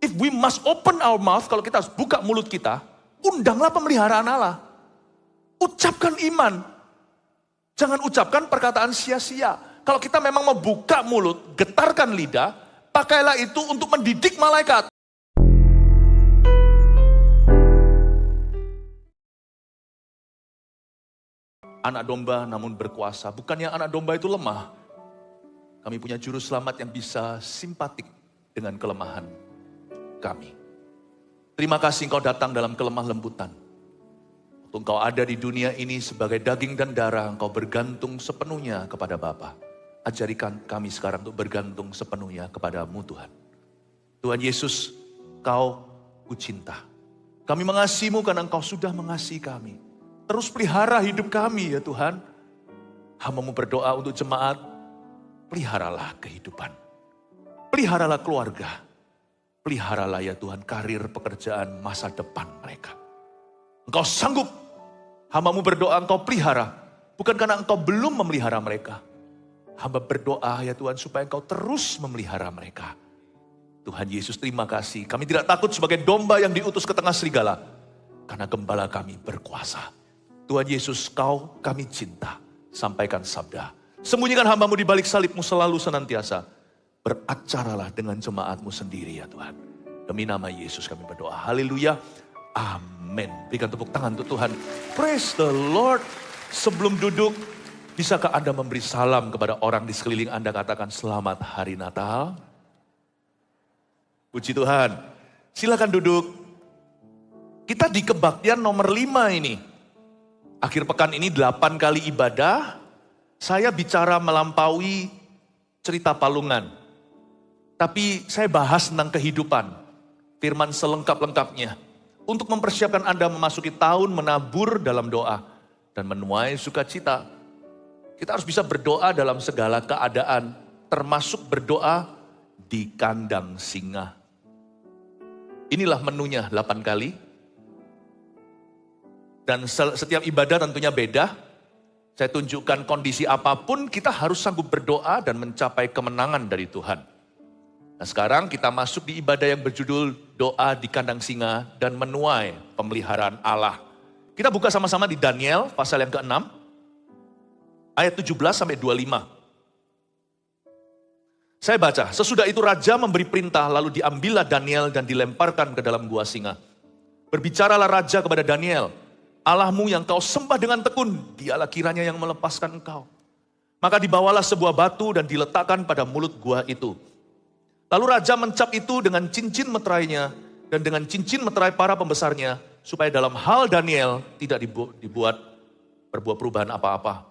If we must open our mouth, kalau kita harus buka mulut kita, undanglah pemeliharaan Allah. Ucapkan iman. Jangan ucapkan perkataan sia-sia. Kalau kita memang mau buka mulut, getarkan lidah, pakailah itu untuk mendidik malaikat. Anak domba namun berkuasa. Bukannya anak domba itu lemah. Kami punya juru selamat yang bisa simpatik dengan kelemahan kami. Terima kasih engkau datang dalam kelemah lembutan. Waktu engkau ada di dunia ini sebagai daging dan darah, engkau bergantung sepenuhnya kepada Bapa. Ajarikan kami sekarang untuk bergantung sepenuhnya kepadamu Tuhan. Tuhan Yesus, Kau kucinta. Kami mengasihimu karena engkau sudah mengasihi kami. Terus pelihara hidup kami ya Tuhan. Hamba-Mu berdoa untuk jemaat, peliharalah kehidupan. Peliharalah keluarga. Peliharalah ya Tuhan karir, pekerjaan, masa depan mereka. Engkau sanggup. Hamba-Mu berdoa engkau pelihara. Bukan karena engkau belum memelihara mereka. Hamba berdoa ya Tuhan supaya engkau terus memelihara mereka. Tuhan Yesus terima kasih. Kami tidak takut sebagai domba yang diutus ke tengah serigala. Karena gembala kami berkuasa. Tuhan Yesus, Kau kami cinta. Sampaikan sabda. Sembunyikan hamba-Mu di balik salib-Mu selalu senantiasa. Beracaralah dengan jemaat-Mu sendiri ya Tuhan. Demi nama Yesus kami berdoa. Haleluya. Amin. Berikan tepuk tangan untuk Tuhan. Praise the Lord. Sebelum duduk, bisakah Anda memberi salam kepada orang di sekeliling Anda, katakan selamat hari Natal. Puji Tuhan. Silakan duduk. Kita di kebaktian nomor 5 ini. Akhir pekan ini 8 kali ibadah, saya bicara melampaui cerita palungan. Tapi saya bahas tentang kehidupan, firman selengkap-lengkapnya. Untuk mempersiapkan Anda memasuki tahun menabur dalam doa dan menuai sukacita. Kita harus bisa berdoa dalam segala keadaan, termasuk berdoa di kandang singa. Inilah menunya 8 kali. Dan setiap ibadah tentunya beda. Saya tunjukkan kondisi apapun kita harus sanggup berdoa dan mencapai kemenangan dari Tuhan. Nah sekarang kita masuk di ibadah yang berjudul doa di kandang singa dan menuai pemeliharaan Allah. Kita buka sama-sama di Daniel pasal yang ke-6. Ayat 17 sampai 25. Saya baca, sesudah itu raja memberi perintah lalu diambillah Daniel dan dilemparkan ke dalam gua singa. Berbicaralah raja kepada Daniel. Allahmu yang kau sembah dengan tekun, dialah kiranya yang melepaskan engkau. Maka dibawalah sebuah batu dan diletakkan pada mulut gua itu. Lalu raja mencap itu dengan cincin meterainya dan dengan cincin meterai para pembesarnya, supaya dalam hal Daniel tidak berbuat perubahan apa-apa.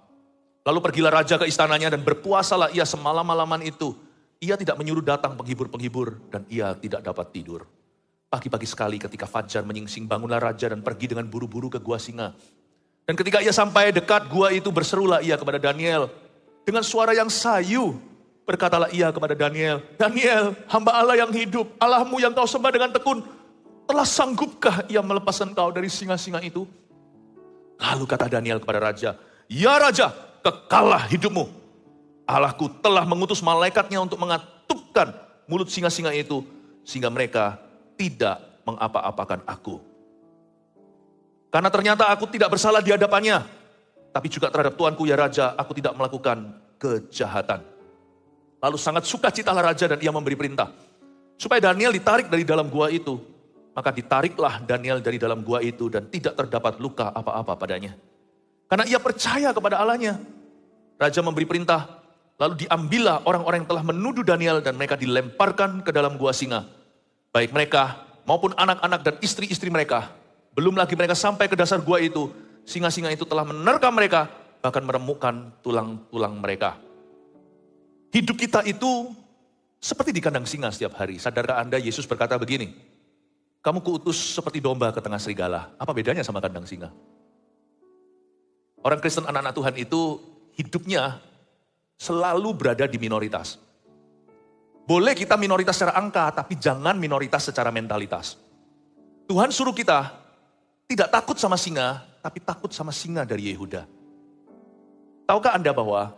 Lalu pergilah raja ke istananya dan berpuasalah ia semalam-malaman itu. Ia tidak menyuruh datang penghibur-penghibur dan ia tidak dapat tidur. Pagi-pagi sekali ketika fajar menyingsing bangunlah raja dan pergi dengan buru-buru ke gua singa. Dan ketika ia sampai dekat gua itu berserulah ia kepada Daniel. Dengan suara yang sayu berkatalah ia kepada Daniel. Daniel, hamba Allah yang hidup, Allahmu yang kau sembah dengan tekun. Telah sanggupkah ia melepaskan kau dari singa-singa itu? Lalu kata Daniel kepada raja. Ya raja, kekallah hidupmu. Allahku telah mengutus malaikatnya untuk mengatupkan mulut singa-singa itu. Sehingga mereka tidak mengapa-apakan aku. Karena ternyata aku tidak bersalah di hadapannya. Tapi juga terhadap tuanku ya raja, aku tidak melakukan kejahatan. Lalu sangat sukacitalah raja dan ia memberi perintah. Supaya Daniel ditarik dari dalam gua itu. Maka ditariklah Daniel dari dalam gua itu dan tidak terdapat luka apa-apa padanya. Karena ia percaya kepada Allahnya. Raja memberi perintah. Lalu diambillah orang-orang yang telah menuduh Daniel dan mereka dilemparkan ke dalam gua singa. Baik mereka maupun anak-anak dan istri-istri mereka. Belum lagi mereka sampai ke dasar gua itu. Singa-singa itu telah menerkam mereka. Bahkan meremukkan tulang-tulang mereka. Hidup kita itu seperti di kandang singa setiap hari. Sadarkah Anda Yesus berkata begini. Kamu kuutus seperti domba ke tengah serigala. Apa bedanya sama kandang singa? Orang Kristen anak-anak Tuhan itu hidupnya selalu berada di minoritas. Boleh kita minoritas secara angka, tapi jangan minoritas secara mentalitas. Tuhan suruh kita tidak takut sama singa, tapi takut sama singa dari Yehuda. Tahukah Anda bahwa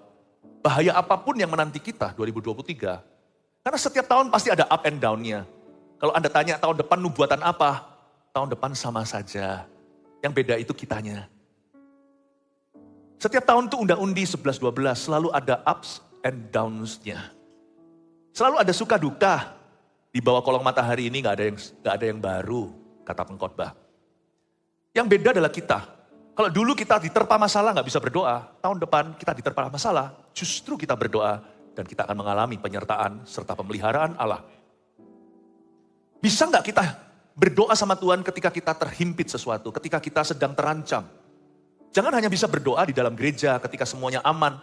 bahaya apapun yang menanti kita 2023, karena setiap tahun pasti ada up and down-nya. Kalau Anda tanya tahun depan nubuatan apa? Tahun depan sama saja. Yang beda itu kitanya. Setiap tahun itu undang-undi 11-12 selalu ada ups and downs-nya. Selalu ada suka duka. Di bawah kolong matahari ini gak ada yang baru, kata pengkhotbah. Yang beda adalah kita. Kalau dulu kita diterpa masalah gak bisa berdoa, tahun depan kita diterpa masalah, justru kita berdoa dan kita akan mengalami penyertaan serta pemeliharaan Allah. Bisa gak kita berdoa sama Tuhan ketika kita terhimpit sesuatu, ketika kita sedang terancam? Jangan hanya bisa berdoa di dalam gereja ketika semuanya aman,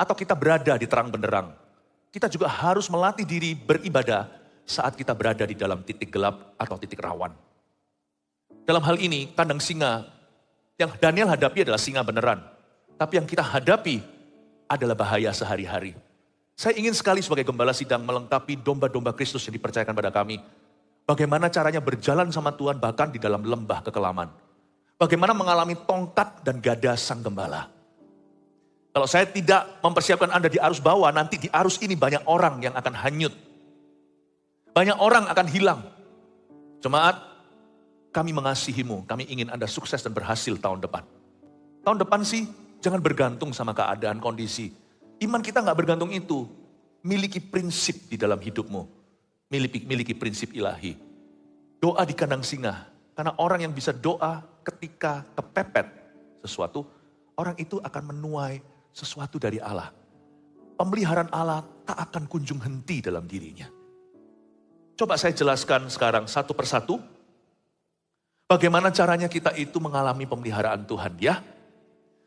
atau kita berada di terang benderang. Kita juga harus melatih diri beribadah saat kita berada di dalam titik gelap atau titik rawan. Dalam hal ini, kandang singa, yang Daniel hadapi adalah singa beneran. Tapi yang kita hadapi adalah bahaya sehari-hari. Saya ingin sekali sebagai gembala sidang melengkapi domba-domba Kristus yang dipercayakan pada kami. Bagaimana caranya berjalan sama Tuhan bahkan di dalam lembah kekelaman. Bagaimana mengalami tongkat dan gada sang gembala. Kalau saya tidak mempersiapkan Anda di arus bawah, nanti di arus ini banyak orang yang akan hanyut. Banyak orang akan hilang. Jemaat, kami mengasihimu, kami ingin Anda sukses dan berhasil tahun depan. Tahun depan sih, jangan bergantung sama keadaan, kondisi. Iman kita gak bergantung itu. Miliki prinsip di dalam hidupmu. Miliki prinsip ilahi. Doa di kandang singa. Karena orang yang bisa doa ketika kepepet sesuatu, orang itu akan menuai sesuatu dari Allah. Pemeliharaan Allah tak akan kunjung henti dalam dirinya. Coba saya jelaskan sekarang satu persatu. Bagaimana caranya kita itu mengalami pemeliharaan Tuhan ya.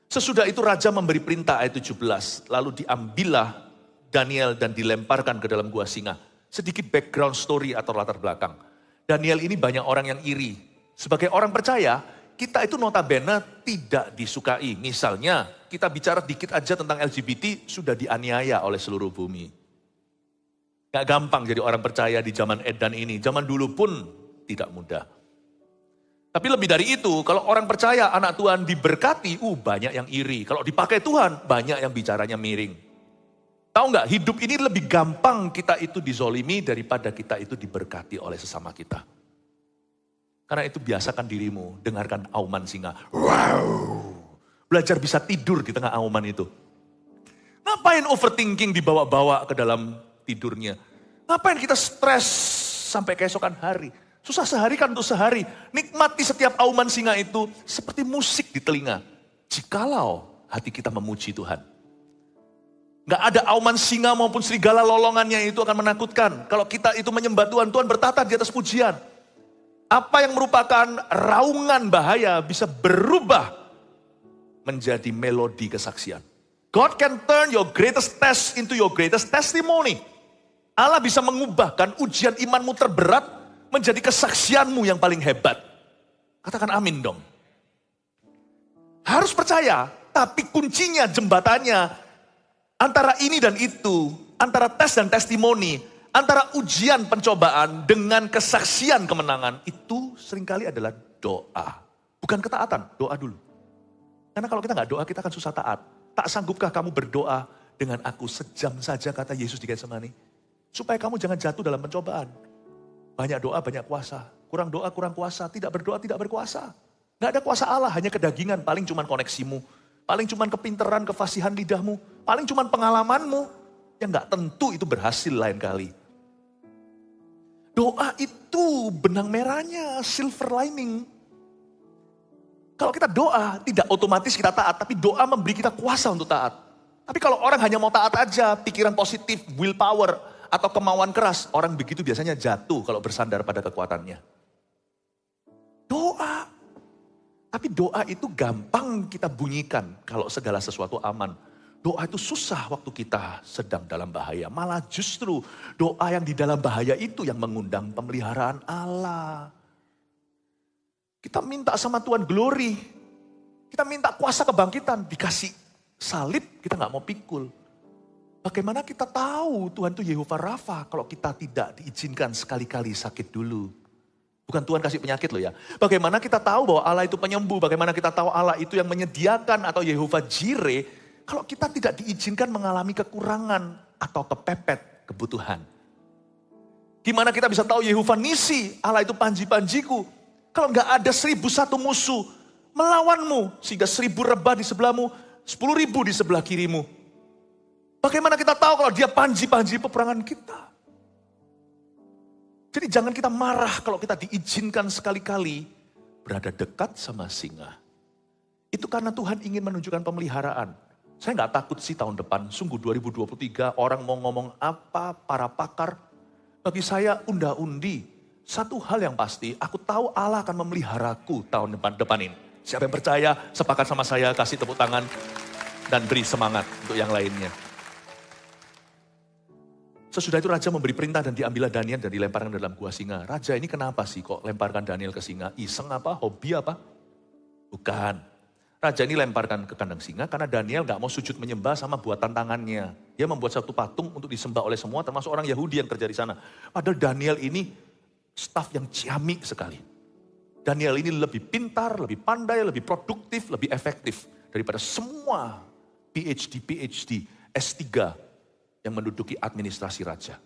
Sesudah itu raja memberi perintah ayat 17. Lalu diambillah Daniel dan dilemparkan ke dalam gua singa. Sedikit background story atau latar belakang. Daniel ini banyak orang yang iri. Sebagai orang percaya, kita itu notabene tidak disukai. Misalnya, kita bicara dikit aja tentang LGBT, sudah dianiaya oleh seluruh bumi. Gak gampang jadi orang percaya di zaman edan ini. Zaman dulu pun tidak mudah. Tapi lebih dari itu, kalau orang percaya anak Tuhan diberkati, banyak yang iri. Kalau dipakai Tuhan, banyak yang bicaranya miring. Tahu nggak, hidup ini lebih gampang kita itu dizolimi daripada kita itu diberkati oleh sesama kita. Karena itu biasakan dirimu, dengarkan auman singa. Wow. Belajar bisa tidur di tengah auman itu. Ngapain overthinking dibawa-bawa ke dalam tidurnya? Ngapain kita stres sampai keesokan hari? Susah sehari kan untuk sehari. Nikmati setiap auman singa itu seperti musik di telinga. Jikalau hati kita memuji Tuhan. Gak ada auman singa maupun serigala lolongannya itu akan menakutkan. Kalau kita itu menyembah Tuhan, Tuhan bertata di atas pujian. Apa yang merupakan raungan bahaya bisa berubah menjadi melodi kesaksian. God can turn your greatest test into your greatest testimony. Allah bisa mengubahkan ujian imanmu terberat menjadi kesaksianmu yang paling hebat. Katakan amin dong. Harus percaya, tapi kuncinya, jembatannya, antara ini dan itu, antara tes dan testimoni, antara ujian pencobaan dengan kesaksian kemenangan, itu seringkali adalah doa. Bukan ketaatan, doa dulu. Karena kalau kita nggak doa, kita akan susah taat. Tak sanggupkah kamu berdoa dengan aku sejam saja, kata Yesus di Getsemani. Supaya kamu jangan jatuh dalam pencobaan. Banyak doa, banyak kuasa. Kurang doa, kurang kuasa. Tidak berdoa, tidak berkuasa. Nggak ada kuasa Allah, hanya kedagingan. Paling cuman koneksimu. Paling cuman kepinteran, kefasihan lidahmu. Paling cuman pengalamanmu. Yang nggak tentu itu berhasil lain kali. Doa itu benang merahnya, silver lining. Kalau kita doa, tidak otomatis kita taat. Tapi doa memberi kita kuasa untuk taat. Tapi kalau orang hanya mau taat aja, pikiran positif, willpower, atau kemauan keras, orang begitu biasanya jatuh kalau bersandar pada kekuatannya. Doa. Tapi doa itu gampang kita bunyikan kalau segala sesuatu aman. Doa itu susah waktu kita sedang dalam bahaya. Malah justru doa yang di dalam bahaya itu yang mengundang pemeliharaan Allah. Kita minta sama Tuhan glory. Kita minta kuasa kebangkitan. Dikasih salib, kita gak mau pikul. Bagaimana kita tahu Tuhan itu Yehova Rafa kalau kita tidak diizinkan sekali-kali sakit dulu. Bukan Tuhan kasih penyakit loh ya. Bagaimana kita tahu bahwa Allah itu penyembuh. Bagaimana kita tahu Allah itu yang menyediakan atau Yehova Jireh. Kalau kita tidak diizinkan mengalami kekurangan atau kepepet kebutuhan. Gimana kita bisa tahu Yehova Nisi, Allah itu panji-panjiku. Kalau nggak ada 1001 musuh melawanmu, sehingga 1000 rebah di sebelahmu, 10.000 di sebelah kirimu. Bagaimana kita tahu kalau dia panji-panji peperangan kita? Jadi jangan kita marah kalau kita diizinkan sekali-kali berada dekat sama singa. Itu karena Tuhan ingin menunjukkan pemeliharaan. Saya nggak takut sih tahun depan, sungguh 2023 orang mau ngomong apa, para pakar. Bagi saya unda-undi, satu hal yang pasti, aku tahu Allah akan memeliharaku tahun depan ini. Siapa yang percaya, sepakat sama saya, kasih tepuk tangan dan beri semangat untuk yang lainnya. Sesudah itu raja memberi perintah dan diambillah Daniel dan dilemparkan dalam gua singa. Raja ini kenapa sih kok lemparkan Daniel ke singa? Iseng apa? Hobi apa? Bukan. Raja ini lemparkan ke kandang singa karena Daniel gak mau sujud menyembah sama buatan tangannya. Dia membuat satu patung untuk disembah oleh semua termasuk orang Yahudi yang kerja di sana. Padahal Daniel ini staf yang ciamik sekali. Daniel ini lebih pintar, lebih pandai, lebih produktif, lebih efektif daripada semua PhD, S3 yang menduduki administrasi raja.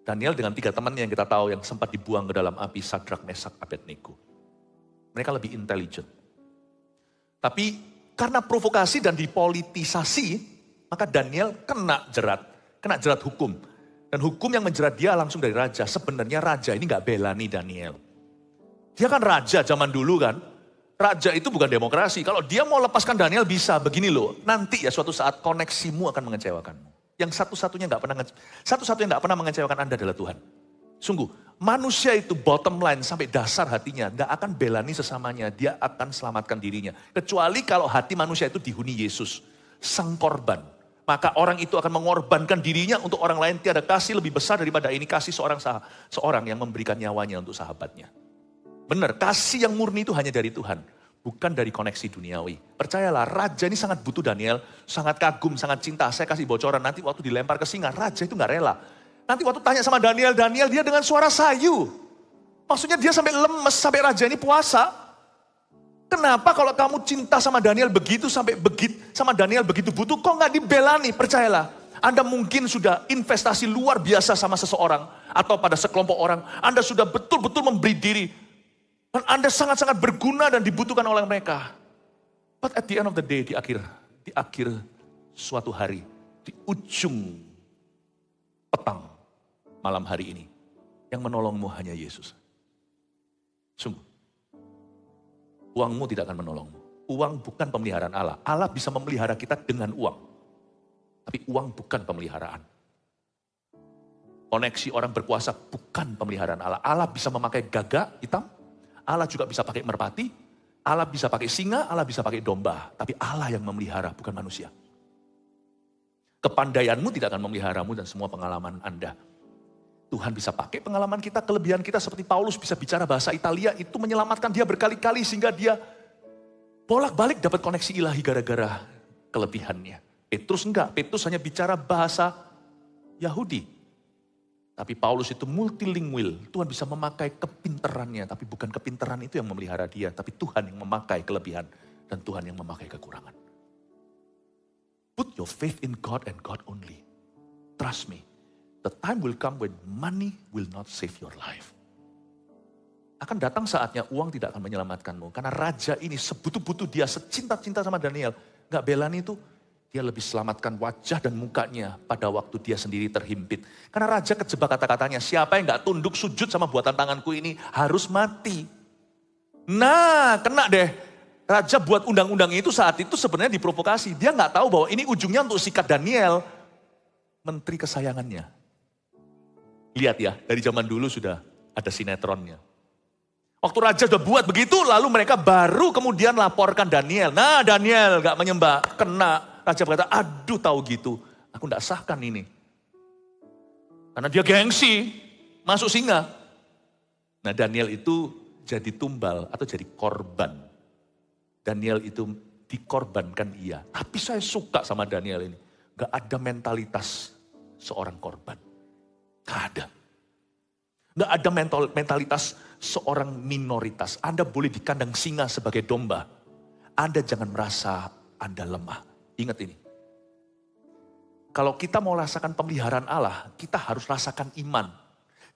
Daniel dengan 3 temannya yang kita tahu yang sempat dibuang ke dalam api, Sadrak, Mesak, Abednego. Mereka lebih intelijen. Tapi karena provokasi dan dipolitisasi, maka Daniel kena jerat hukum. Dan hukum yang menjerat dia langsung dari raja. Sebenarnya raja ini gak belani Daniel. Dia kan raja zaman dulu kan. Raja itu bukan demokrasi. Kalau dia mau lepaskan Daniel bisa, begini loh. Nanti ya suatu saat koneksimu akan mengecewakanmu. Yang satu-satunya nggak pernah mengecewakan Anda adalah Tuhan. Sungguh, manusia itu bottom line sampai dasar hatinya nggak akan belani sesamanya, dia akan selamatkan dirinya. Kecuali kalau hati manusia itu dihuni Yesus, sang korban. Maka orang itu akan mengorbankan dirinya untuk orang lain. Tiada kasih lebih besar daripada ini, kasih seorang yang memberikan nyawanya untuk sahabatnya. Benar, kasih yang murni itu hanya dari Tuhan. Bukan dari koneksi duniawi. Percayalah, raja ini sangat butuh Daniel, sangat kagum, sangat cinta. Saya kasih bocoran, nanti waktu dilempar ke singa, raja itu gak rela. Nanti waktu tanya sama Daniel, dia dengan suara sayu. Maksudnya dia sampai lemes, sampai raja ini puasa. Kenapa kalau kamu cinta sama Daniel begitu, sama Daniel begitu butuh, kok gak dibelani? Percayalah, Anda mungkin sudah investasi luar biasa sama seseorang, atau pada sekelompok orang. Anda sudah betul-betul memberi diri. Dan Anda sangat-sangat berguna dan dibutuhkan oleh mereka. But at the end of the day, di akhir suatu hari, di ujung petang malam hari ini, yang menolongmu hanya Yesus. Sungguh, uangmu tidak akan menolongmu. Uang bukan pemeliharaan Allah. Allah bisa memelihara kita dengan uang. Tapi uang bukan pemeliharaan. Koneksi orang berkuasa bukan pemeliharaan Allah. Allah bisa memakai gagak hitam. Allah juga bisa pakai merpati, Allah bisa pakai singa, Allah bisa pakai domba. Tapi Allah yang memelihara, bukan manusia. Kepandaianmu tidak akan memeliharamu dan semua pengalaman Anda. Tuhan bisa pakai pengalaman kita, kelebihan kita seperti Paulus bisa bicara bahasa Italia, itu menyelamatkan dia berkali-kali sehingga dia bolak-balik dapat koneksi ilahi gara-gara kelebihannya. Petrus enggak, Petrus hanya bicara bahasa Yahudi. Tapi Paulus itu multilingual. Tuhan bisa memakai kepintarannya. Tapi bukan kepintaran itu yang memelihara dia. Tapi Tuhan yang memakai kelebihan. Dan Tuhan yang memakai kekurangan. Put your faith in God and God only. Trust me. The time will come when money will not save your life. Akan datang saatnya uang tidak akan menyelamatkanmu. Karena raja ini sebutuh-butuh dia, secinta-cinta sama Daniel. Gak belani itu. Dia lebih selamatkan wajah dan mukanya pada waktu dia sendiri terhimpit. Karena raja kejebak kata-katanya, siapa yang gak tunduk sujud sama buatan tanganku ini harus mati. Nah, kena deh. Raja buat undang-undang itu saat itu sebenarnya diprovokasi. Dia gak tahu bahwa ini ujungnya untuk sikat Daniel, menteri kesayangannya. Lihat ya, dari zaman dulu sudah ada sinetronnya. Waktu raja sudah buat begitu, lalu mereka baru kemudian laporkan Daniel. Nah, Daniel gak menyembah, kena. Raja berkata, aduh tahu gitu, aku tidak sahkan ini. Karena dia gengsi, masuk singa. Nah Daniel itu jadi tumbal atau jadi korban. Daniel itu dikorbankan ia. Tapi saya suka sama Daniel ini. Gak ada mentalitas seorang korban. Gak ada. Gak ada mentalitas seorang minoritas. Anda boleh di kandang singa sebagai domba. Anda jangan merasa Anda lemah. Ingat ini. Kalau kita mau rasakan pemeliharaan Allah, kita harus rasakan iman.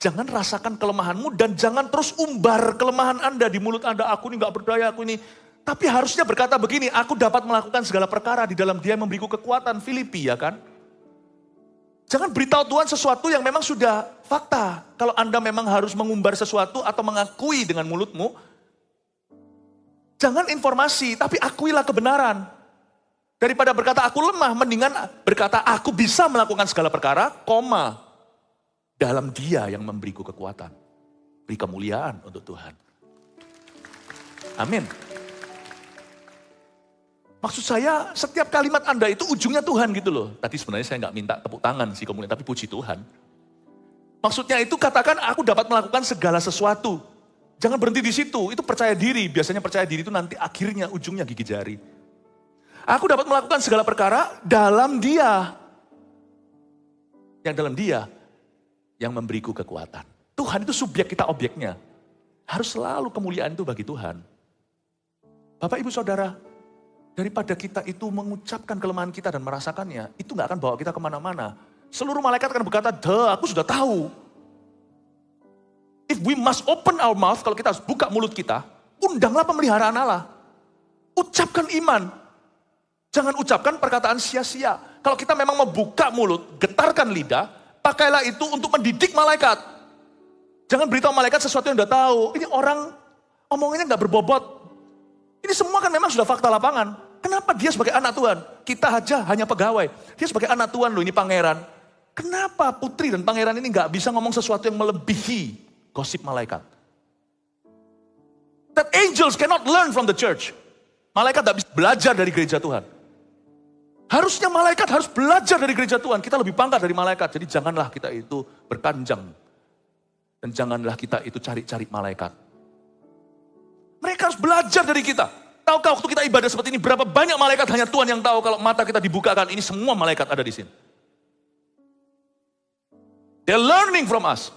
Jangan rasakan kelemahanmu dan jangan terus umbar kelemahan Anda di mulut Anda. Aku ini gak berdaya, aku ini. Tapi harusnya berkata begini, aku dapat melakukan segala perkara di dalam Dia yang memberiku kekuatan. Filipi, ya kan? Jangan beritahu Tuhan sesuatu yang memang sudah fakta. Kalau Anda memang harus mengumbar sesuatu atau mengakui dengan mulutmu, jangan informasi, tapi akuilah kebenaran. Daripada berkata aku lemah, mendingan berkata aku bisa melakukan segala perkara, dalam Dia yang memberiku kekuatan. Beri kemuliaan untuk Tuhan. Amin. Maksud saya, setiap kalimat Anda itu ujungnya Tuhan gitu loh. Tadi sebenarnya saya nggak minta tepuk tangan sih kemuliaan, tapi puji Tuhan. Maksudnya itu katakan aku dapat melakukan segala sesuatu. Jangan berhenti di situ, itu percaya diri. Biasanya percaya diri itu nanti akhirnya ujungnya gigi jari. Aku dapat melakukan segala perkara dalam Dia. Yang dalam Dia yang memberiku kekuatan. Tuhan itu subjek, kita objeknya. Harus selalu kemuliaan itu bagi Tuhan. Bapak, Ibu, Saudara, daripada kita itu mengucapkan kelemahan kita dan merasakannya, itu gak akan bawa kita kemana-mana. Seluruh malaikat akan berkata, aku sudah tahu. If we must open our mouth, kalau kita harus buka mulut kita, undanglah pemeliharaan Allah. Ucapkan iman. Jangan ucapkan perkataan sia-sia. Kalau kita memang membuka mulut, getarkan lidah, pakailah itu untuk mendidik malaikat. Jangan beritahu malaikat sesuatu yang udah tahu. Ini orang omongannya gak berbobot. Ini semua kan memang sudah fakta lapangan. Kenapa dia sebagai anak Tuhan? Kita aja hanya pegawai. Dia sebagai anak Tuhan loh, ini pangeran. Kenapa putri dan pangeran ini gak bisa ngomong sesuatu yang melebihi gosip malaikat? That angels cannot learn from the church. Malaikat gak bisa belajar dari gereja Tuhan. Harusnya malaikat harus belajar dari gereja Tuhan. Kita lebih pangkat dari malaikat. Jadi janganlah kita itu berkanjang. Dan janganlah kita itu cari-cari malaikat. Mereka harus belajar dari kita. Tahukah waktu kita ibadah seperti ini, berapa banyak malaikat hanya Tuhan yang tahu kalau mata kita dibukakan. Ini semua malaikat ada di sini. They're learning from us.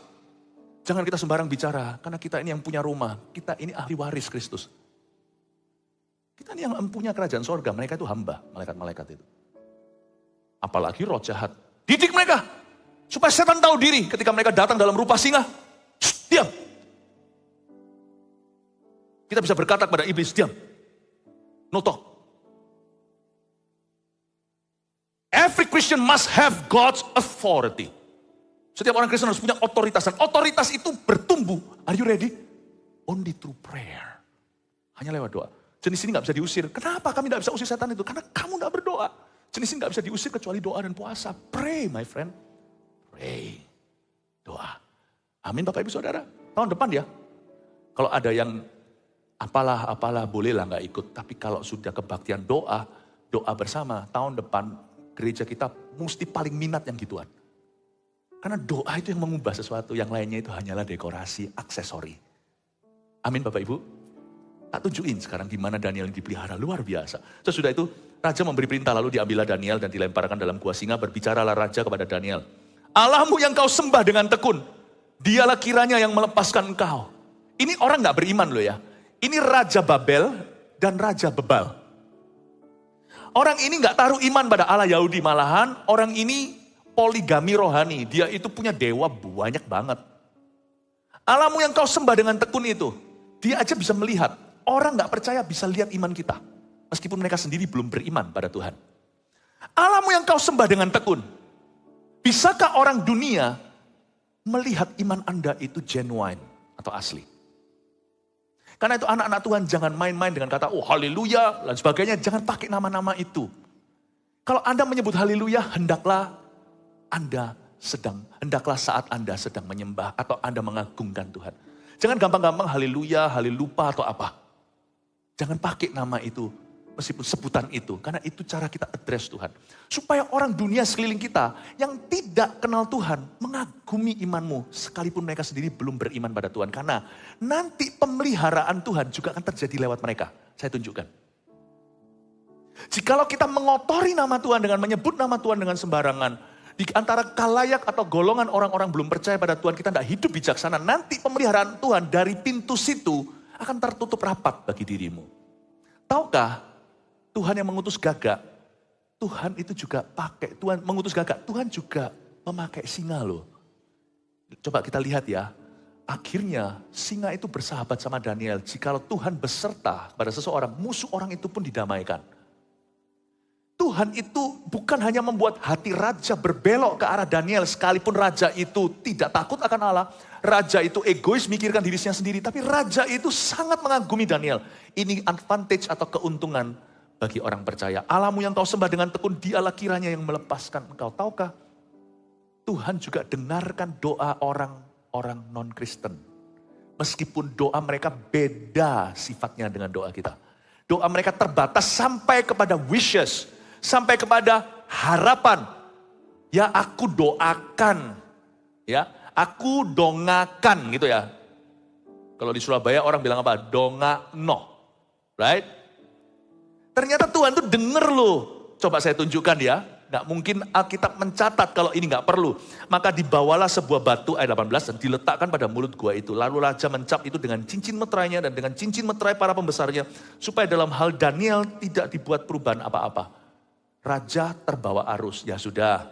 Jangan kita sembarang bicara, karena kita ini yang punya rumah. Kita ini ahli waris Kristus. Kita ini yang punya kerajaan sorga, mereka itu hamba, malaikat-malaikat itu. Apalagi roh jahat. Didik mereka, supaya setan tahu diri ketika mereka datang dalam rupa singa. Diam. Kita bisa berkata kepada iblis, diam. No talk. Every Christian must have God's authority. Setiap orang Kristen harus punya otoritas. Dan otoritas itu bertumbuh. Are you ready? Only through prayer. Hanya lewat doa. Jenis ini gak bisa diusir. Kenapa kami gak bisa usir setan itu? Karena kamu gak berdoa. Jenis ini gak bisa diusir kecuali doa dan puasa. Pray, my friend. Pray. Doa. Amin, Bapak Ibu Saudara. Tahun depan ya. Kalau ada yang apalah bolehlah gak ikut. Tapi kalau sudah kebaktian doa bersama, tahun depan gereja kita mesti paling minat yang gituan. Karena doa itu yang mengubah sesuatu, yang lainnya itu hanyalah dekorasi, aksesori. Amin Bapak Ibu. Tak tunjukin sekarang di mana Daniel dipelihara, luar biasa. Sesudah itu raja memberi perintah, lalu diambillah Daniel dan dilemparkan dalam gua singa. Berbicaralah raja kepada Daniel, Allahmu yang kau sembah dengan tekun, dialah kiranya yang melepaskan engkau. Ini orang gak beriman loh ya. Ini Raja Babel dan Raja Bebal. Orang ini gak taruh iman pada Allah Yahudi, malahan orang ini poligami rohani. Dia itu punya dewa banyak banget. Allahmu yang kau sembah dengan tekun itu, dia aja bisa melihat. Orang gak percaya bisa lihat iman kita. Meskipun mereka sendiri belum beriman pada Tuhan. Allahmu yang kau sembah dengan tekun. Bisakah orang dunia melihat iman Anda itu genuine atau asli? Karena itu anak-anak Tuhan jangan main-main dengan kata, oh haleluya, dan sebagainya. Jangan pakai nama-nama itu. Kalau Anda menyebut haleluya, hendaklah saat Anda sedang menyembah atau Anda mengagungkan Tuhan. Jangan gampang-gampang haleluya, halelupa atau apa. Jangan pakai nama itu, meskipun sebutan itu. Karena itu cara kita address Tuhan. Supaya orang dunia sekeliling kita yang tidak kenal Tuhan mengagumi imanmu. Sekalipun mereka sendiri belum beriman pada Tuhan. Karena nanti pemeliharaan Tuhan juga akan terjadi lewat mereka. Saya tunjukkan. Jikalau kita mengotori nama Tuhan dengan menyebut nama Tuhan dengan sembarangan. Di antara kalayak atau golongan orang-orang belum percaya pada Tuhan, kita tidak hidup bijaksana. Nanti pemeliharaan Tuhan dari pintu situ akan tertutup rapat bagi dirimu. Tahukah Tuhan yang mengutus gagak, Tuhan itu juga pakai, Tuhan mengutus gagak, Tuhan juga memakai singa loh. Coba kita lihat ya. Akhirnya singa itu bersahabat sama Daniel. Jikalau Tuhan beserta pada seseorang, musuh orang itu pun didamaikan. Tuhan itu bukan hanya membuat hati raja berbelok ke arah Daniel. Sekalipun raja itu tidak takut akan Allah. Raja itu egois mikirkan dirinya sendiri. Tapi raja itu sangat mengagumi Daniel. Ini advantage atau keuntungan bagi orang percaya. Allahmu yang kau sembah dengan tekun, dialah kiranya yang melepaskan engkau. Tahukah? Tuhan juga dengarkan doa orang non-Kristen. Meskipun doa mereka beda sifatnya dengan doa kita. Doa mereka terbatas sampai kepada wishes. Sampai kepada harapan. Ya aku doakan. Ya aku dongakan gitu ya. Kalau di Surabaya orang bilang apa? Dongakno. Right? Ternyata Tuhan tuh denger loh. Coba saya tunjukkan ya. Nggak mungkin Alkitab mencatat kalau ini nggak perlu. Maka dibawalah sebuah batu ayat 18 dan diletakkan pada mulut gua itu. Lalu raja mencap itu dengan cincin meterainya dan dengan cincin meterai para pembesarnya. Supaya dalam hal Daniel tidak dibuat perubahan apa-apa. Raja terbawa arus, ya sudah.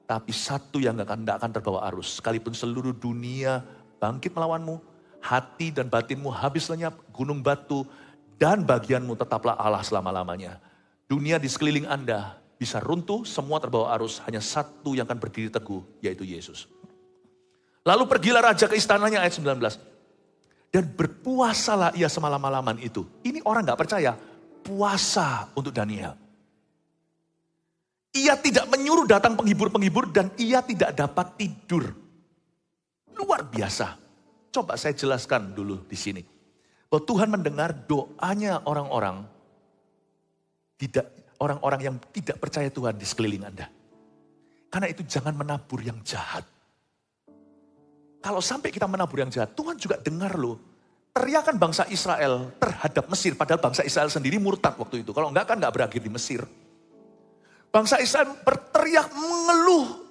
Tapi satu yang tidak akan terbawa arus. Sekalipun seluruh dunia bangkit melawanmu. Hati dan batinmu habis lenyap, gunung batu. Dan bagianmu tetaplah Allah selama-lamanya. Dunia di sekeliling Anda bisa runtuh, semua terbawa arus. Hanya satu yang akan berdiri teguh, yaitu Yesus. Lalu pergilah raja ke istananya ayat 19. Dan berpuasalah ia semalam-malaman itu. Ini orang gak percaya. Puasa untuk Daniel. Ia tidak menyuruh datang penghibur-penghibur dan ia tidak dapat tidur. Luar biasa. Coba saya jelaskan dulu di sini. Bahwa Tuhan mendengar doanya orang-orang yang tidak percaya Tuhan di sekeliling Anda. Karena itu jangan menabur yang jahat. Kalau sampai kita menabur yang jahat, Tuhan juga dengar loh. Teriakan bangsa Israel terhadap Mesir, padahal bangsa Israel sendiri murtad waktu itu. Kalau enggak kan enggak berakhir di Mesir. Bangsa Israel berteriak mengeluh.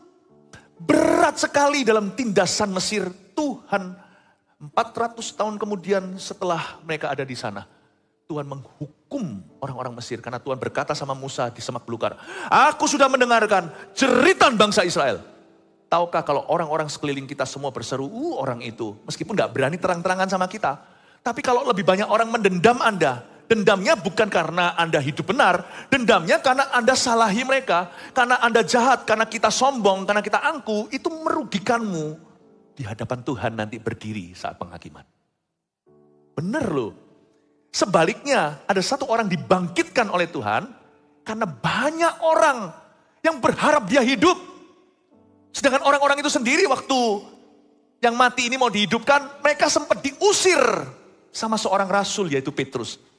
Berat sekali dalam tindasan Mesir. Tuhan 400 tahun kemudian setelah mereka ada di sana. Tuhan menghukum orang-orang Mesir. Karena Tuhan berkata sama Musa di semak belukar. Aku sudah mendengarkan jeritan bangsa Israel. Tahukah kalau orang-orang sekeliling kita semua berseru, orang itu. Meskipun gak berani terang-terangan sama kita. Tapi kalau lebih banyak orang mendendam Anda. Dendamnya bukan karena Anda hidup benar. Dendamnya karena Anda salahi mereka. Karena Anda jahat, karena kita sombong, karena kita angku. Itu merugikanmu di hadapan Tuhan nanti berdiri saat penghakiman. Benar loh. Sebaliknya ada satu orang dibangkitkan oleh Tuhan. Karena banyak orang yang berharap dia hidup. Sedangkan orang-orang itu sendiri waktu yang mati ini mau dihidupkan. Mereka sempat diusir sama seorang rasul yaitu Petrus.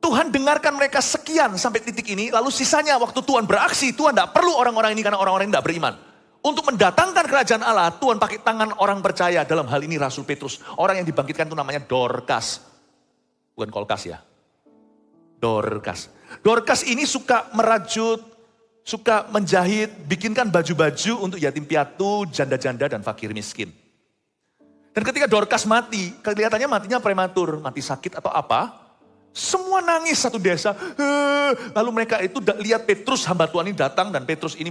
Tuhan dengarkan mereka sekian sampai titik ini. Lalu sisanya waktu Tuhan beraksi. Tuhan tidak perlu orang-orang ini karena orang-orang ini tidak beriman. Untuk mendatangkan kerajaan Allah. Tuhan pakai tangan orang percaya. Dalam hal ini Rasul Petrus. Orang yang dibangkitkan itu namanya Dorcas. Bukan Kolkas ya. Dorcas. Dorcas ini suka merajut. Suka menjahit. Bikinkan baju-baju untuk yatim piatu, janda-janda dan fakir miskin. Dan ketika Dorcas mati. Kelihatannya matinya prematur. Mati sakit atau apa. Semua nangis satu desa. Lalu mereka itu lihat Petrus hamba Tuhan ini datang. Dan Petrus ini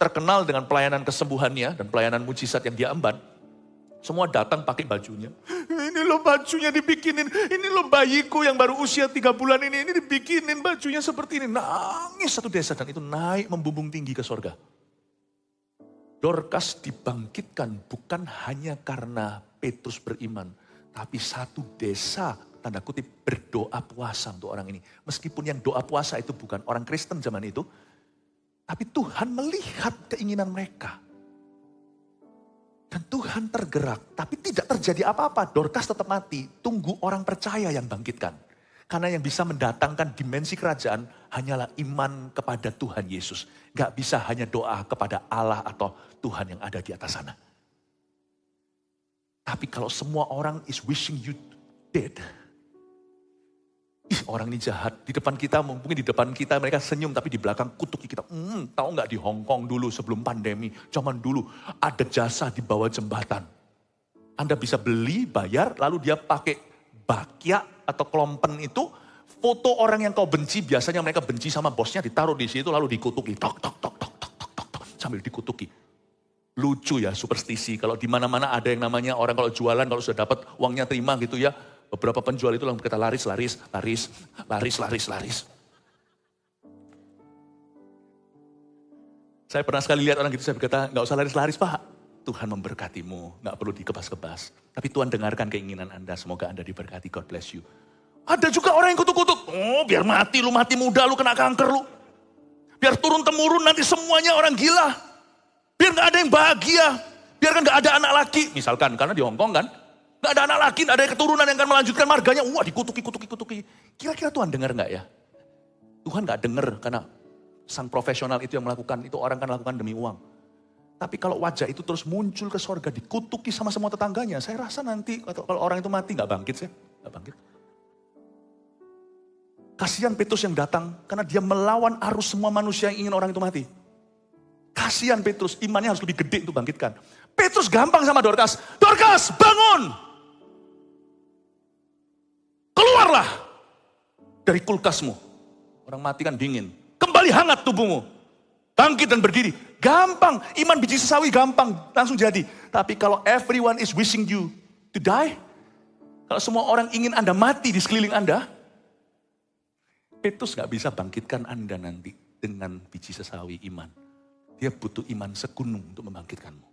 terkenal dengan pelayanan kesembuhannya. Dan pelayanan mujizat yang dia emban. Semua datang pakai bajunya. Ini loh bajunya dibikinin. Ini loh bayiku yang baru usia 3 bulan ini. Ini dibikinin bajunya seperti ini. Nangis satu desa dan itu naik membumbung tinggi ke sorga. Dorcas dibangkitkan bukan hanya karena Petrus beriman. Tapi satu desa tanda kutip berdoa puasa untuk orang ini. Meskipun yang doa puasa itu bukan orang Kristen zaman itu. Tapi Tuhan melihat keinginan mereka. Dan Tuhan tergerak. Tapi tidak terjadi apa-apa. Dorcas tetap mati. Tunggu orang percaya yang bangkitkan. Karena yang bisa mendatangkan dimensi kerajaan hanyalah iman kepada Tuhan Yesus. Gak bisa hanya doa kepada Allah atau Tuhan yang ada di atas sana. Tapi kalau semua orang is wishing you dead. Orang ini jahat. Di depan kita, mungkin di depan kita mereka senyum. Tapi di belakang kutuki kita. Tahu nggak di Hong Kong dulu sebelum pandemi. Zaman dulu ada jasa di bawah jembatan. Anda bisa beli, bayar. Lalu dia pakai bakya atau klompen itu. Foto orang yang kau benci. Biasanya mereka benci sama bosnya. Ditaruh di situ lalu dikutuki. Tok, tok, tok, tok, tok, tok, tok, tok, sambil dikutuki. Lucu ya superstisi, kalau di mana-mana ada yang namanya orang kalau jualan, kalau sudah dapat uangnya terima gitu ya. Beberapa penjual itu langsung berkata laris. Saya pernah sekali lihat orang gitu, saya berkata, nggak usah laris-laris Pak. Tuhan memberkatimu, nggak perlu dikebas-kebas. Tapi Tuhan dengarkan keinginan Anda, semoga Anda diberkati, God bless you. Ada juga orang yang kutuk-kutuk, oh biar mati lu, mati muda lu, kena kanker lu. Biar turun-temurun nanti semuanya orang gila. Biar nggak ada yang bahagia, biar kan nggak ada anak laki. Misalkan, karena di Hongkong kan, nggak ada anak laki, nggak ada keturunan yang akan melanjutkan marganya. Wah dikutuki. Kira-kira Tuhan dengar nggak ya? Tuhan nggak dengar karena sang profesional itu yang melakukan, itu orang kan lakukan demi uang. Tapi kalau wajah itu terus muncul ke sorga, dikutuki sama semua tetangganya, saya rasa nanti kalau orang itu mati nggak bangkit sih, nggak bangkit. Kasihan Petrus yang datang karena dia melawan arus semua manusia yang ingin orang itu mati. Kasihan Petrus, imannya harus lebih gede untuk bangkitkan. Petrus gampang sama Dorcas, Dorcas bangun, keluarlah dari kulkasmu. Orang mati kan dingin, kembali hangat tubuhmu, bangkit dan berdiri. Gampang, iman biji sesawi gampang, langsung jadi. Tapi kalau everyone is wishing you to die, kalau semua orang ingin Anda mati di sekeliling Anda, Petrus gak bisa bangkitkan Anda nanti dengan biji sesawi iman. Dia butuh iman segunung untuk membangkitkanmu.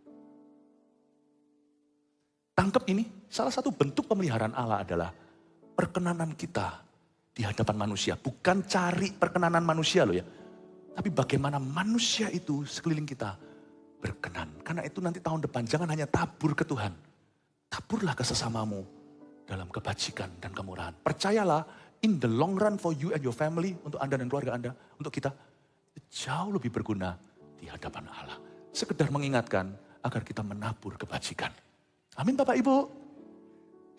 Tangkap ini, salah satu bentuk pemeliharaan Allah adalah perkenanan kita di hadapan manusia. Bukan cari perkenanan manusia loh ya. Tapi bagaimana manusia itu sekeliling kita berkenan. Karena itu nanti tahun depan jangan hanya tabur ke Tuhan. Taburlah ke sesamamu dalam kebajikan dan kemurahan. Percayalah, in the long run for you and your family, untuk Anda dan keluarga Anda, untuk kita, jauh lebih berguna di hadapan Allah. Sekedar mengingatkan agar kita menabur kebajikan. Amin Bapak Ibu.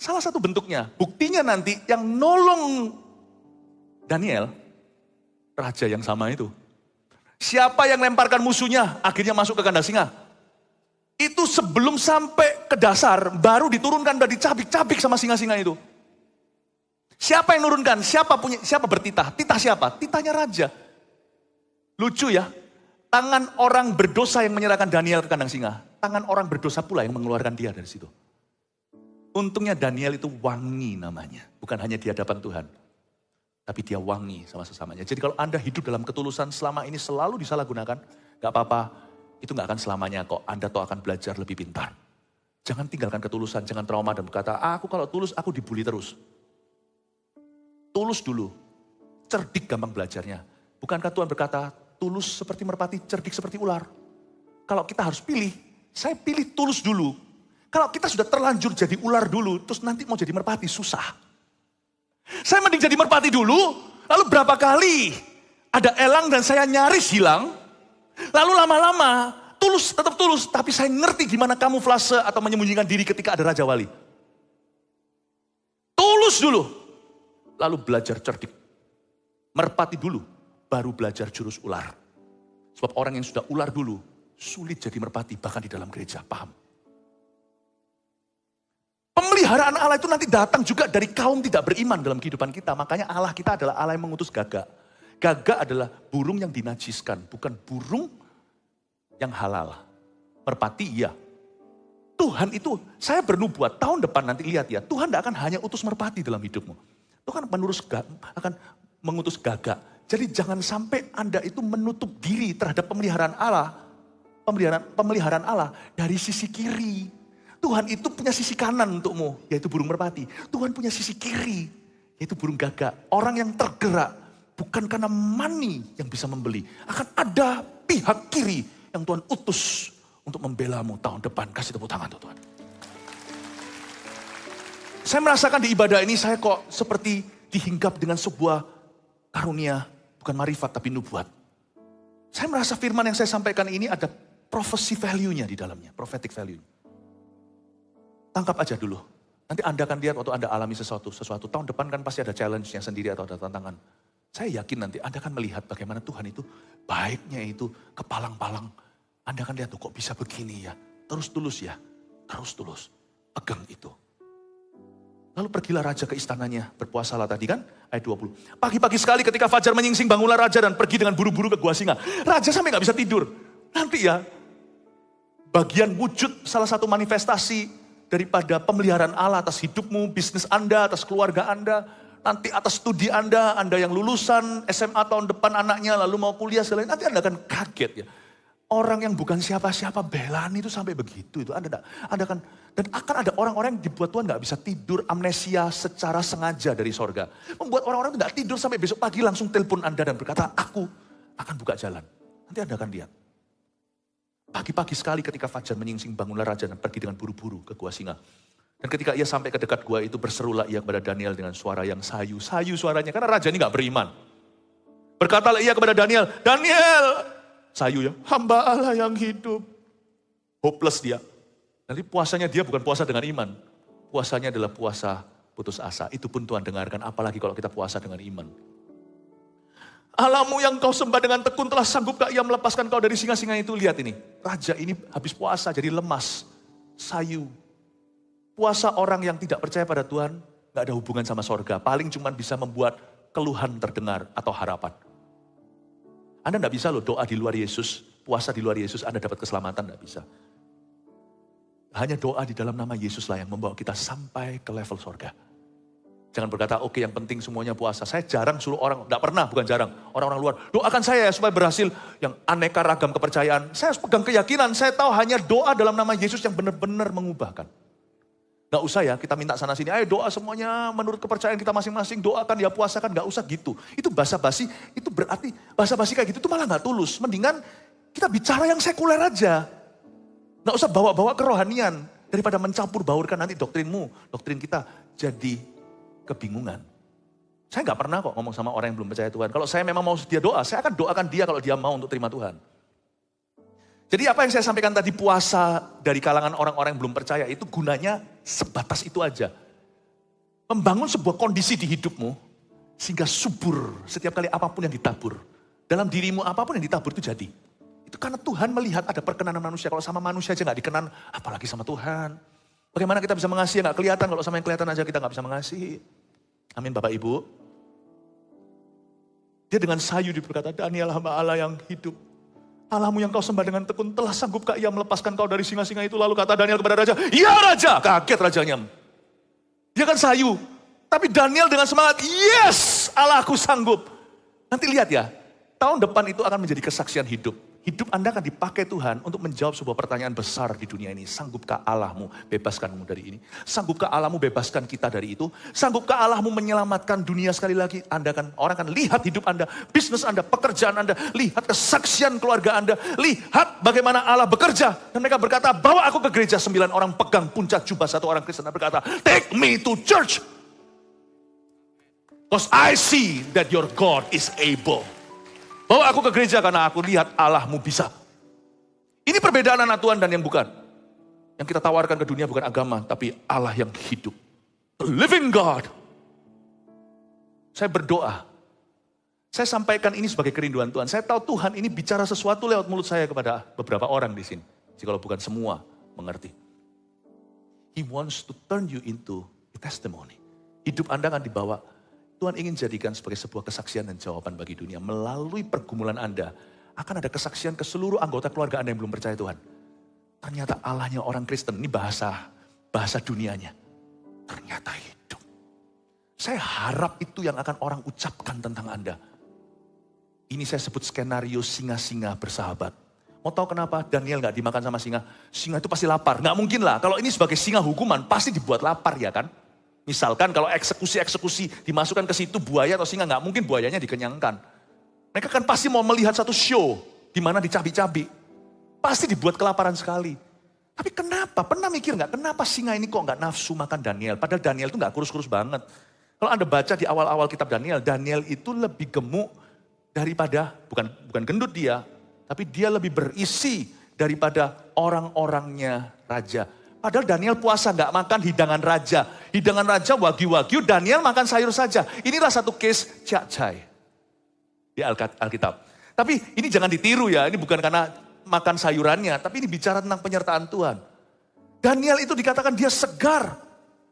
Salah satu bentuknya, buktinya nanti yang nolong Daniel, raja yang sama itu. Siapa yang lemparkan musuhnya akhirnya masuk ke kandang singa. Itu sebelum sampai ke dasar baru diturunkan dan dicabik-cabik sama singa-singa itu. Siapa yang nurunkan? Siapa bertitah? Titah siapa? Titahnya raja. Lucu ya. Tangan orang berdosa yang menyerahkan Daniel ke kandang singa. Tangan orang berdosa pula yang mengeluarkan dia dari situ. Untungnya Daniel itu wangi namanya. Bukan hanya di hadapan Tuhan. Tapi dia wangi sama sesamanya. Jadi kalau Anda hidup dalam ketulusan selama ini selalu disalahgunakan, gak apa-apa, itu gak akan selamanya kok. Anda tuh akan belajar lebih pintar. Jangan tinggalkan ketulusan, jangan trauma dan berkata, aku kalau tulus, aku dibully terus. Tulus dulu, cerdik gampang belajarnya. Bukankah Tuhan berkata, tulus seperti merpati, cerdik seperti ular. Kalau kita harus pilih, saya pilih tulus dulu. Kalau kita sudah terlanjur jadi ular dulu, terus nanti mau jadi merpati, susah. Saya mending jadi merpati dulu, lalu berapa kali ada elang dan saya nyaris hilang. Lalu lama-lama, tulus, tetap tulus, tapi saya ngerti gimana kamuflase atau menyembunyikan diri ketika ada Raja Wali. Tulus dulu, lalu belajar cerdik. Merpati dulu, baru belajar jurus ular. Sebab orang yang sudah ular dulu, sulit jadi merpati bahkan di dalam gereja, paham? Pemeliharaan Allah itu nanti datang juga dari kaum tidak beriman dalam kehidupan kita. Makanya Allah kita adalah Allah yang mengutus gagak. Gagak adalah burung yang dinajiskan, bukan burung yang halal. Merpati iya. Tuhan itu, saya bernubuat tahun depan nanti lihat ya, Tuhan tidak akan hanya utus merpati dalam hidupmu. Tuhan akan mengutus gagak. Jadi jangan sampai Anda itu menutup diri terhadap pemeliharaan Allah. Pemeliharaan Allah dari sisi kiri. Tuhan itu punya sisi kanan untukmu, yaitu burung merpati. Tuhan punya sisi kiri, yaitu burung gagak. Orang yang tergerak, bukan karena money yang bisa membeli. Akan ada pihak kiri yang Tuhan utus untuk membelamu tahun depan. Kasih tepuk tangan untuk Tuhan. Saya merasakan di ibadah ini, saya kok seperti dihinggap dengan sebuah karunia. Bukan marifat, tapi nubuat. Saya merasa firman yang saya sampaikan ini ada prophecy value-nya di dalamnya, prophetic value. Tangkap aja dulu. Nanti Anda akan lihat waktu Anda alami sesuatu. Tahun depan kan pasti ada challenge-nya sendiri atau ada tantangan. Saya yakin nanti Anda akan melihat bagaimana Tuhan itu baiknya itu kepalang-palang. Anda akan lihat tuh kok bisa begini ya. Terus tulus ya. Terus tulus. Pegang itu. Lalu pergilah raja ke istananya. Berpuasalah tadi kan. Ayat 20. Pagi-pagi sekali ketika fajar menyingsing bangunlah raja dan pergi dengan buru-buru ke gua singa. Raja sampai gak bisa tidur. Nanti ya. bagian wujud salah satu manifestasi daripada pemeliharaan Allah atas hidupmu, bisnis Anda, atas keluarga Anda, nanti atas studi Anda yang lulusan SMA tahun depan anaknya lalu mau kuliah segala, nanti Anda akan kaget ya. Orang yang bukan siapa-siapa belaan itu sampai begitu itu Anda kan, dan akan ada orang-orang yang dibuat Tuhan gak bisa tidur, amnesia secara sengaja dari sorga. Membuat orang-orang itu gak tidur sampai besok pagi langsung telepon Anda dan berkata, aku akan buka jalan. Nanti Anda akan lihat. Pagi-pagi sekali ketika fajar menyingsing bangunlah raja dan pergi dengan buru-buru ke gua singa. Dan ketika ia sampai ke dekat gua itu berserulah ia kepada Daniel dengan suara yang sayu suaranya karena raja ini gak beriman. Berkatalah ia kepada Daniel, Daniel, sayu ya, hamba Allah yang hidup. Hopeless dia. Nanti puasanya dia bukan puasa dengan iman. Puasanya adalah puasa putus asa. Itu pun Tuhan dengarkan, apalagi kalau kita puasa dengan iman. Allahmu yang kau sembah dengan tekun telah sanggup gak ia melepaskan kau dari singa-singa itu. Lihat ini, raja ini habis puasa jadi lemas, sayu. Puasa orang yang tidak percaya pada Tuhan, gak ada hubungan sama sorga. Paling cuma bisa membuat keluhan terdengar atau harapan. Anda gak bisa loh doa di luar Yesus, puasa di luar Yesus, Anda dapat keselamatan, gak bisa. Hanya doa di dalam nama Yesus lah yang membawa kita sampai ke level sorga. Jangan berkata, oke yang penting semuanya puasa. Saya jarang suruh orang, gak pernah, bukan jarang. Orang-orang luar, doakan saya supaya berhasil. Yang aneka ragam kepercayaan. Saya harus pegang keyakinan, saya tahu hanya doa dalam nama Yesus yang benar-benar mengubahkan. Gak usah ya, kita minta sana sini, ayo doa semuanya menurut kepercayaan kita masing-masing, doakan ya puasakan, gak usah gitu. Itu basa-basi, itu berarti basa-basi kayak gitu itu malah gak tulus. Mendingan kita bicara yang sekuler aja. Gak usah bawa-bawa kerohanian, daripada mencampur baurkan nanti doktrinmu, doktrin kita jadi kebingungan. Saya gak pernah kok ngomong sama orang yang belum percaya Tuhan. Kalau saya memang mau dia doa, saya akan doakan dia kalau dia mau untuk terima Tuhan. Jadi apa yang saya sampaikan tadi, puasa dari kalangan orang-orang yang belum percaya itu gunanya sebatas itu aja. Membangun sebuah kondisi di hidupmu sehingga subur setiap kali apapun yang ditabur. Dalam dirimu apapun yang ditabur itu jadi. Itu karena Tuhan melihat ada perkenanan manusia. Kalau sama manusia aja gak dikenan, apalagi sama Tuhan. Bagaimana kita bisa mengasihi yang gak kelihatan, kalau sama yang kelihatan aja kita gak bisa mengasihi. Amin Bapak Ibu. Dia dengan sayu berkata, Daniel hamba Allah yang hidup. Allahmu yang kau sembah dengan tekun telah sanggupkah ia melepaskan kau dari singa-singa itu? Lalu kata Daniel kepada raja, iya raja. Kaget rajanya. Dia kan sayu. Tapi Daniel dengan semangat, yes Allahku sanggup. Nanti lihat ya, tahun depan itu akan menjadi kesaksian hidup. Hidup Anda akan dipakai Tuhan untuk menjawab sebuah pertanyaan besar di dunia ini. Sanggupkah Allahmu bebaskanmu dari ini? Sanggupkah Allahmu bebaskan kita dari itu? Sanggupkah Allahmu menyelamatkan dunia sekali lagi? Orang akan lihat hidup Anda, bisnis Anda, pekerjaan Anda. Lihat kesaksian keluarga Anda. Lihat bagaimana Allah bekerja. Dan mereka berkata, bawa aku ke gereja. 9 orang pegang puncak jubah, 1 orang Kristen berkata, take me to church. Because I see that your God is able. Bawa aku ke gereja karena aku lihat Allahmu bisa. Ini perbedaan anak Tuhan dan yang bukan. Yang kita tawarkan ke dunia bukan agama, tapi Allah yang hidup. The living God. Saya berdoa. Saya sampaikan ini sebagai kerinduan Tuhan. Saya tahu Tuhan ini bicara sesuatu lewat mulut saya kepada beberapa orang di sini. Jikalau bukan semua mengerti. He wants to turn you into a testimony. Hidup Anda akan dibawa. Tuhan ingin jadikan sebagai sebuah kesaksian dan jawaban bagi dunia. Melalui pergumulan Anda, akan ada kesaksian ke seluruh anggota keluarga Anda yang belum percaya Tuhan. Ternyata Allahnya orang Kristen, ini bahasa dunianya. Ternyata hidup. Saya harap itu yang akan orang ucapkan tentang Anda. Ini saya sebut skenario singa-singa bersahabat. Mau tahu kenapa Daniel gak dimakan sama singa? Singa itu pasti lapar. Gak mungkin lah, kalau ini sebagai singa hukuman, pasti dibuat lapar ya kan? Misalkan kalau eksekusi dimasukkan ke situ buaya atau singa, nggak mungkin buayanya dikenyangkan. Mereka kan pasti mau melihat satu show di mana dicabi-cabi. Pasti dibuat kelaparan sekali. Tapi kenapa? Pernah mikir nggak? Kenapa singa ini kok nggak nafsu makan Daniel? Padahal Daniel itu nggak kurus-kurus banget. Kalau Anda baca di awal-awal kitab Daniel, Daniel itu lebih gemuk daripada, bukan gendut dia, tapi dia lebih berisi daripada orang-orangnya raja. Padahal Daniel puasa gak makan hidangan raja. Hidangan raja wagyu-wagyu, Daniel makan sayur saja. Inilah satu case cak-cai di Alkitab. Tapi ini jangan ditiru ya, ini bukan karena makan sayurannya. Tapi ini bicara tentang penyertaan Tuhan. Daniel itu dikatakan dia segar,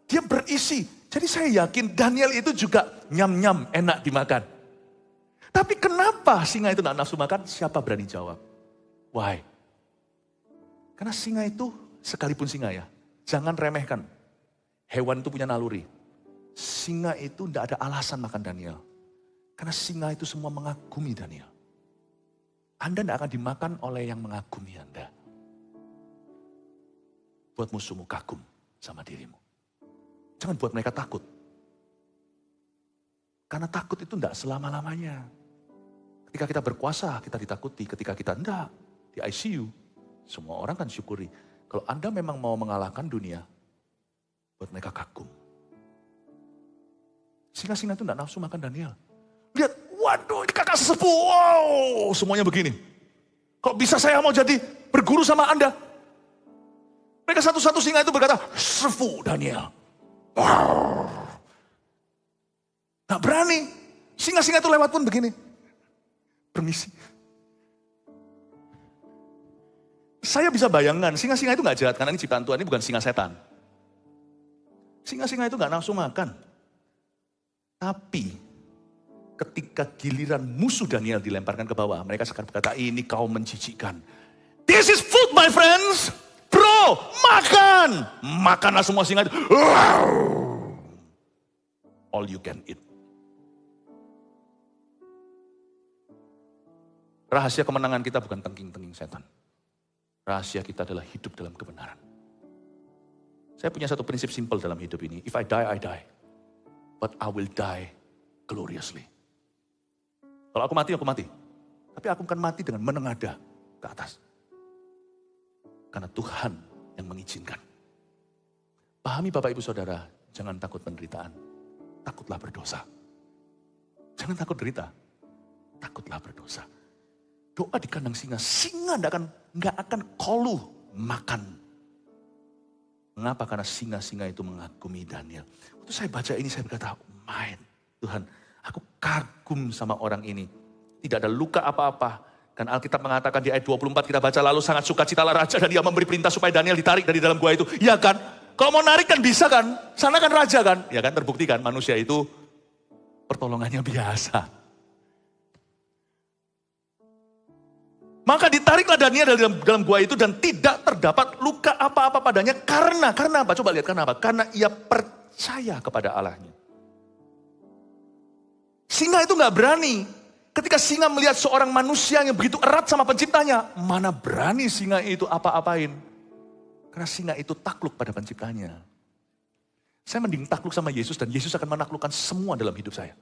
dia berisi. Jadi saya yakin Daniel itu juga nyam-nyam enak dimakan. Tapi kenapa singa itu gak nafsu makan? Siapa berani jawab? Why? Karena singa itu, sekalipun singa ya, jangan remehkan. Hewan itu punya naluri. Singa itu tidak ada alasan makan Daniel. Karena singa itu semua mengagumi Daniel. Anda tidak akan dimakan oleh yang mengagumi Anda. Buat musuhmu kagum sama dirimu. Jangan buat mereka takut. Karena takut itu tidak selama-lamanya. Ketika kita berkuasa, kita ditakuti. Ketika kita tidak, di ICU, semua orang kan syukuri. Kalau Anda memang mau mengalahkan dunia, buat mereka kagum. Singa-singa itu tidak nafsu makan Daniel. Lihat, waduh ini kakak sesepuh, wow, semuanya begini. Kok bisa saya mau jadi berguru sama Anda? Mereka satu-satu singa itu berkata, sesepuh Daniel. Wow. Nggak berani. Singa-singa itu lewat pun begini. Permisi. Saya bisa bayangkan, singa-singa itu nggak jahat. Karena ini ciptaan Tuhan, ini bukan singa setan. Singa-singa itu nggak nafsu makan. Tapi ketika giliran musuh Daniel dilemparkan ke bawah, mereka sekarang berkata, ini kau menjijikkan. This is food my friends. Bro, makan. Makanlah semua singa itu. All you can eat. Rahasia kemenangan kita bukan tengking-tengking setan. Rahasia kita adalah hidup dalam kebenaran. Saya punya satu prinsip simpel dalam hidup ini. If I die, I die. But I will die gloriously. Kalau aku mati, aku mati. Tapi aku akan mati dengan menengadah ke atas. Karena Tuhan yang mengizinkan. Pahami Bapak Ibu Saudara, jangan takut penderitaan. Takutlah berdosa. Jangan takut derita. Takutlah berdosa. Doa di kandang singa. Singa nggak akan koluh makan. Mengapa? Karena singa-singa itu mengagumi Daniel. Waktu saya baca ini saya berkata, Tuhan, aku kagum sama orang ini. Tidak ada luka apa-apa. Kan Alkitab mengatakan di ayat 24 kita baca, lalu sangat sukacitalah raja dan dia memberi perintah supaya Daniel ditarik dari dalam gua itu. Ya kan? Kalau mau narik kan bisa kan? Sana kan raja kan? Ya kan, terbukti kan manusia itu pertolongannya biasa. Maka ditariklah Daniel dalam gua itu dan tidak terdapat luka apa-apa padanya. Karena apa? Coba lihat karena apa? Karena ia percaya kepada Allahnya. Singa itu gak berani. Ketika singa melihat seorang manusia yang begitu erat sama penciptanya. Mana berani singa itu apa-apain. Karena singa itu takluk pada penciptanya. Saya mending takluk sama Yesus dan Yesus akan menaklukkan semua dalam hidup saya.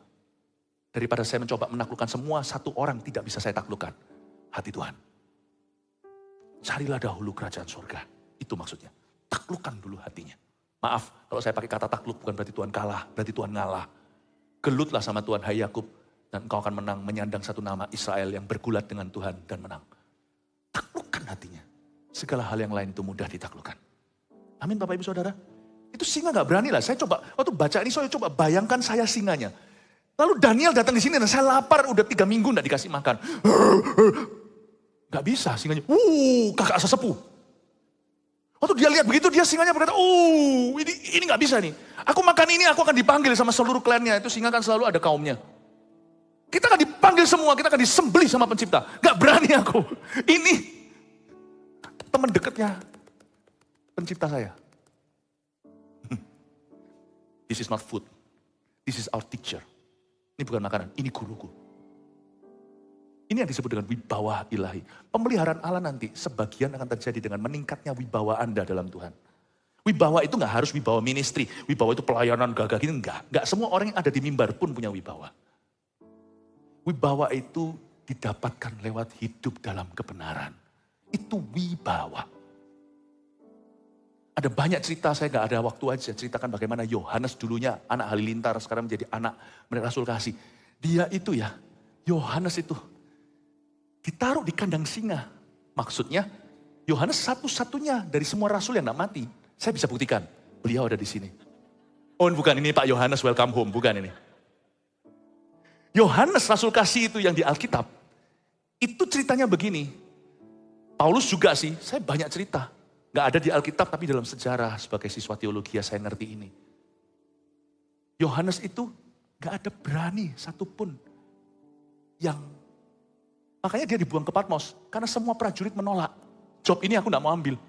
Daripada saya mencoba menaklukkan semua, satu orang tidak bisa saya taklukkan. Hati Tuhan. Carilah dahulu kerajaan surga. Itu maksudnya. Taklukkan dulu hatinya. Maaf, kalau saya pakai kata takluk bukan berarti Tuhan kalah. Berarti Tuhan ngalah. Gelutlah sama Tuhan, hai Yakub. Dan engkau akan menang menyandang satu nama Israel yang bergulat dengan Tuhan dan menang. Taklukkan hatinya. Segala hal yang lain itu mudah ditaklukkan. Amin Bapak Ibu Saudara. Itu singa gak berani lah. Saya coba, waktu baca ini saya coba bayangkan saya singanya. Lalu Daniel datang di sini dan saya lapar udah 3 minggu gak dikasih makan. Gak bisa singanya. Kakak sesepuh. Waktu dia lihat begitu dia singanya berkata, ini gak bisa nih. Aku makan ini aku akan dipanggil sama seluruh klannya. Itu singa kan selalu ada kaumnya. Kita akan dipanggil semua, kita akan disembelih sama pencipta. Gak berani aku. Ini teman dekatnya pencipta saya. This is not food. This is our teacher. Ini bukan makanan, ini guruku. Ini yang disebut dengan wibawa ilahi. Pemeliharaan Allah nanti sebagian akan terjadi dengan meningkatnya wibawa Anda dalam Tuhan. Wibawa itu gak harus wibawa ministry. Wibawa itu pelayanan gagah gini, enggak. Enggak semua orang yang ada di mimbar pun punya wibawa. Wibawa itu didapatkan lewat hidup dalam kebenaran. Itu wibawa. Ada banyak cerita, saya gak ada waktu aja ceritakan bagaimana Yohanes dulunya anak halilintar, sekarang menjadi anak Rasul Kasih. Dia itu ya, Yohanes itu ditaruh di kandang singa. Maksudnya, Yohanes satu-satunya dari semua rasul yang gak mati. Saya bisa buktikan, beliau ada di sini. Oh bukan ini Pak Yohanes welcome home, bukan ini. Yohanes Rasul Kasih itu yang di Alkitab, itu ceritanya begini. Paulus juga sih, saya banyak cerita. Gak ada di Alkitab tapi dalam sejarah sebagai siswa teologi saya ngerti ini. Yohanes itu gak ada berani satupun yang, makanya dia dibuang ke Patmos. Karena semua prajurit menolak. Job ini aku gak mau ambil.